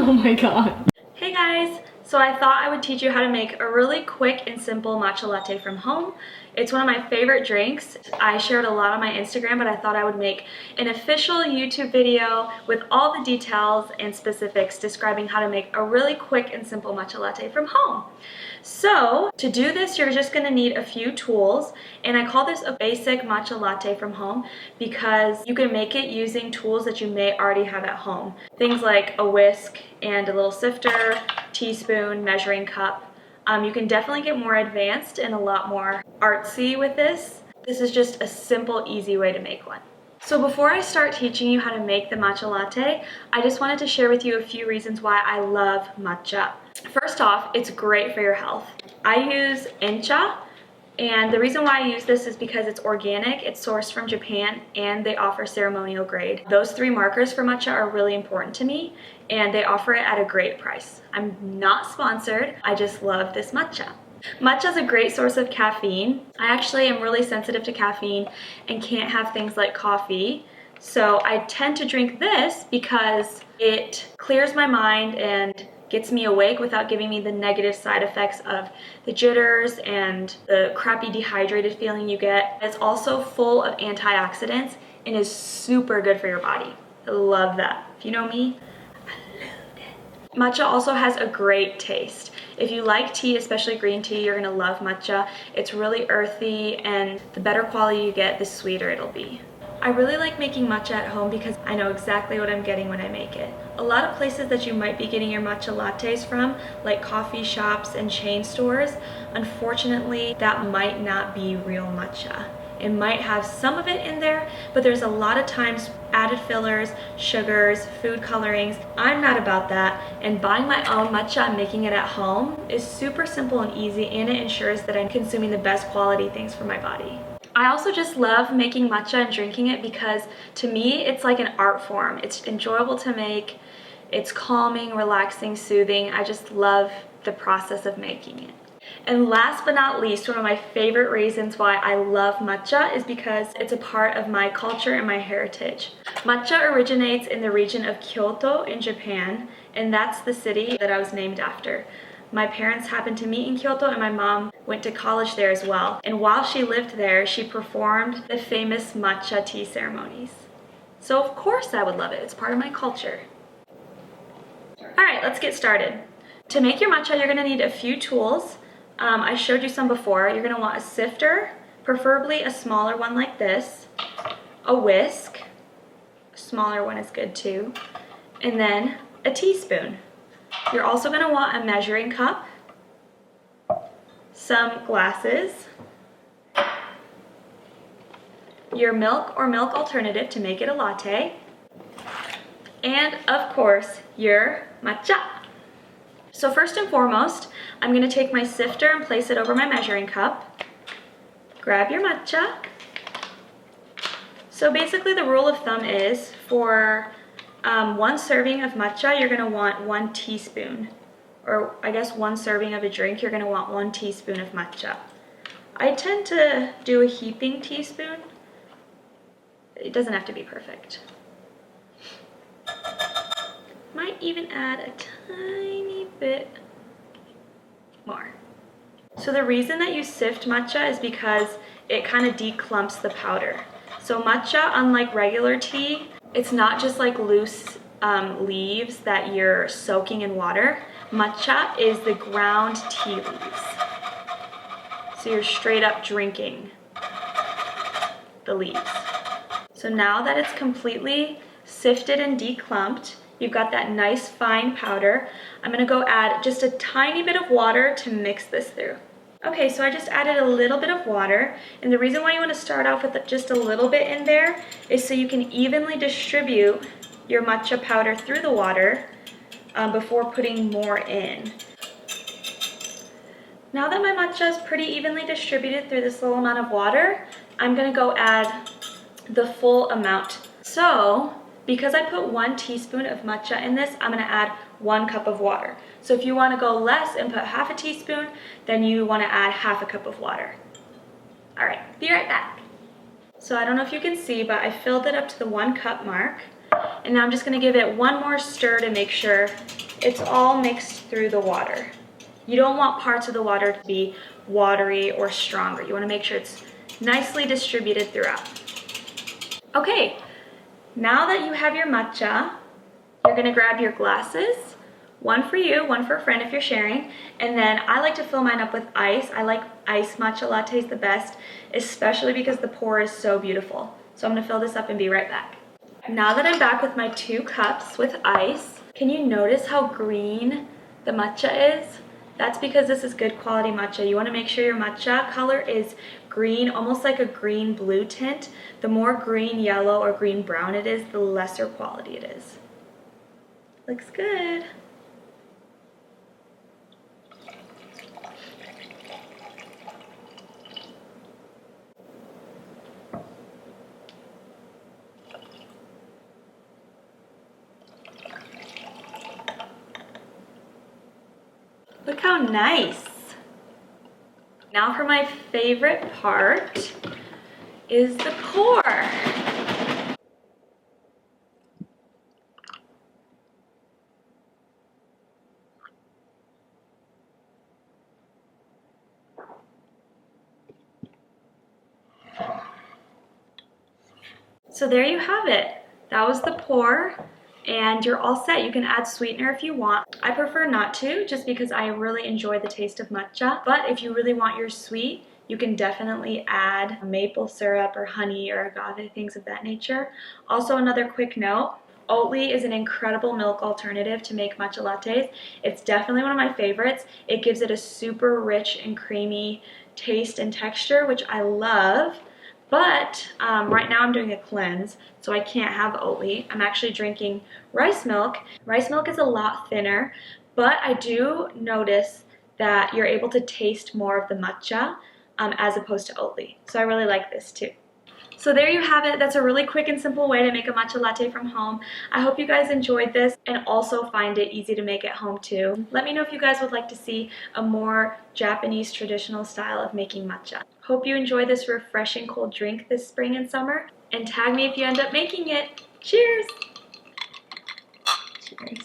Oh my god. Hey guys! So I thought I would teach you how to make a really quick and simple matcha latte from home. It's one of my favorite drinks. I shared a lot on my Instagram, but I thought I would make an official YouTube video with all the details and specifics describing how to make a really quick and simple matcha latte from home. So to do this, you're just gonna need a few tools, and I call this a basic matcha latte from home because you can make it using tools that you may already have at home. Things like a whisk and a little sifter, teaspoon, measuring cup. You can definitely get more advanced and a lot more artsy with this. This is just a simple, easy way to make one. So before I start teaching you how to make the matcha latte, I just wanted to share with you a few reasons why I love matcha. First off, it's great for your health. I use encha, and the reason why I use this is because it's organic, it's sourced from Japan, and they offer ceremonial grade. Those three markers for matcha are really important to me, and they offer it at a great price. I'm not sponsored, I just love this matcha. Matcha is a great source of caffeine. I actually am really sensitive to caffeine and can't have things like coffee. So I tend to drink this because it clears my mind and gets me awake without giving me the negative side effects of the jitters and the crappy dehydrated feeling you get. It's also full of antioxidants and is super good for your body. I love that. If you know me, I love it. Matcha also has a great taste. If you like tea, especially green tea, you're gonna love matcha. It's really earthy, and the better quality you get, the sweeter it'll be. I really like making matcha at home because I know exactly what I'm getting when I make it. A lot of places that you might be getting your matcha lattes from, like coffee shops and chain stores, unfortunately, that might not be real matcha. It might have some of it in there, but there's a lot of times added fillers, sugars, food colorings. I'm not about that, and buying my own matcha and making it at home is super simple and easy, and it ensures that I'm consuming the best quality things for my body. I also just love making matcha and drinking it because to me it's like an art form. It's enjoyable to make, it's calming, relaxing, soothing. I just love the process of making it. And last but not least, one of my favorite reasons why I love matcha is because it's a part of my culture and my heritage. Matcha originates in the region of Kyoto in Japan, and that's the city that I was named after. My parents happened to meet in Kyoto, and my mom went to college there as well. And while she lived there, she performed the famous matcha tea ceremonies. So of course I would love it. It's part of my culture. All right, let's get started. To make your matcha, you're gonna need a few tools. I showed you some before. You're gonna want a sifter, preferably a smaller one like this, a whisk, a smaller one is good too, and then a teaspoon. You're also gonna want a measuring cup, some glasses, your milk or milk alternative to make it a latte, and of course, your matcha. So first and foremost, I'm gonna take my sifter and place it over my measuring cup. Grab your matcha. So basically the rule of thumb is for one serving of matcha, you're gonna want 1 teaspoon. Or I guess 1 serving of a drink, you're gonna want 1 teaspoon of matcha. I tend to do a heaping teaspoon. It doesn't have to be perfect. Might even add a tiny bit more. So the reason that you sift matcha is because it kind of declumps the powder. So matcha, unlike regular tea, it's not just like loose leaves that you're soaking in water. Matcha is the ground tea leaves. So you're straight up drinking the leaves. So now that it's completely sifted and declumped, you've got that nice fine powder. I'm gonna go add just a tiny bit of water to mix this through. Okay, so I just added a little bit of water, and the reason why you want to start off with just a little bit in there is so you can evenly distribute your matcha powder through the water before putting more in. Now that my matcha is pretty evenly distributed through this little amount of water, I'm gonna go add the full amount. So, because I put 1 teaspoon of matcha in this, I'm gonna add 1 cup of water. So if you wanna go less and put half a teaspoon, then you wanna add half a cup of water. All right, be right back. So I don't know if you can see, but I filled it up to the 1 cup mark. And now I'm just gonna give it one more stir to make sure it's all mixed through the water. You don't want parts of the water to be watery or stronger. You want to make sure it's nicely distributed throughout. Okay, now that you have your matcha, you're gonna grab your glasses, one for you, one for a friend if you're sharing, and then I like to fill mine up with ice. I like ice matcha lattes the best, especially because the pour is so beautiful. So I'm gonna fill this up and be right back. Now that I'm back with my 2 cups with ice, can you notice how green the matcha is? That's because this is good quality matcha. You wanna make sure your matcha color is green, almost like a green blue tint. The more green yellow or green brown it is, the lesser quality it is. Looks good. Look how nice. Now for my favorite part is the pour. So there you have it. That was the pour, and you're all set. You can add sweetener if you want. I prefer not to, just because I really enjoy the taste of matcha. But if you really want yours sweet, you can definitely add maple syrup or honey or agave, things of that nature. Also, another quick note, Oatly is an incredible milk alternative to make matcha lattes. It's definitely one of my favorites. It gives it a super rich and creamy taste and texture, which I love. But right now I'm doing a cleanse, so I can't have Oatly. I'm actually drinking rice milk. Rice milk is a lot thinner, but I do notice that you're able to taste more of the matcha as opposed to Oatly. So I really like this too. So there you have it. That's a really quick and simple way to make a matcha latte from home. I hope you guys enjoyed this and also find it easy to make at home too. Let me know if you guys would like to see a more Japanese traditional style of making matcha. Hope you enjoy this refreshing cold drink this spring and summer, and tag me if you end up making it. Cheers! Cheers.